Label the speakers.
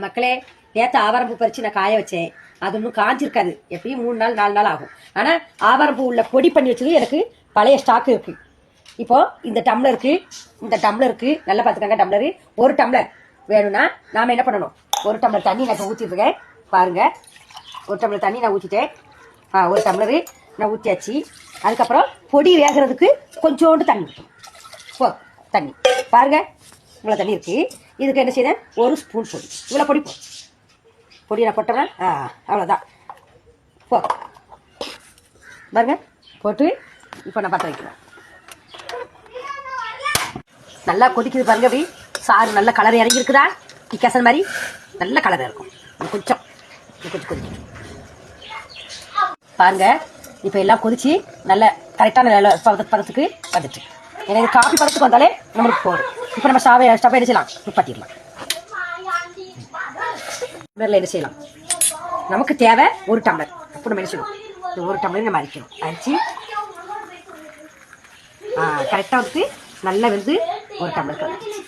Speaker 1: மக்களே, நேற்று ஆவாரம்பூ பறிச்சு நான் காய வச்சேன். அது இன்னும் காஞ்சிருக்காது. எப்பயும் 3 நாள் 4 நாள் ஆகும். ஆனால் ஆவாரம்பூ உள்ள பொடி பண்ணி வச்சது எனக்கு பழைய ஸ்டாக் இருக்கு. இப்போ இந்த டம்ளருக்கு நல்லா பார்த்துக்கங்க. டம்ளரு 1 டம்ளர் வேணும்னா நாம என்ன பண்ணணும்? 1 டம்ளர் தண்ணி நான் இப்போ ஊற்றிருக்கேன் பாருங்க. 1 டம்ளர் தண்ணி நான் ஊற்றிட்டேன். 1 டம்ளரு நான் ஊற்றியாச்சு. அதுக்கப்புறம் பொடி வேகிறதுக்கு கொஞ்சோண்டு தண்ணி பாருங்க. இவ்வளோ தண்ணி இருக்கு. இதுக்கு என்ன செய்யணும்? 1 ஸ்பூன் பொடி. இவ்வளோ பொடி நான் போட்டோம்னா அவ்வளோதான். பாருங்க போட்டு இப்போ நான் பற்ற வைக்கிறேன். நல்லா கொதிக்குது பாருங்க. அப்படி சாறு நல்ல கலர் இறங்கியிருக்குதா? டிக்காசன் மாதிரி நல்ல கலராக இருக்கும். கொஞ்சம் கொதிக்கும் பாருங்க. இப்போ எல்லாம் கொதிச்சு நல்ல கரெக்டான பதத்துக்கு வந்துட்டு. எனக்கு காஃபி பதத்துக்கு வந்தாலே நம்மளுக்கு போதும். இப்போ நம்ம ஸ்டவ் என்ன செய்யலாம்? நிப்பாட்டிடலாம். என்ன செய்யலாம்? நமக்கு தேவை 1 டம்ளர். அப்போ நம்ம என்ன செய்யணும்? இந்த 1 டம்ளர் நம்ம அரிச்சு கரெக்டாக வந்து நல்லா வந்து 1 டம்ளருக்கு வந்துச்சு.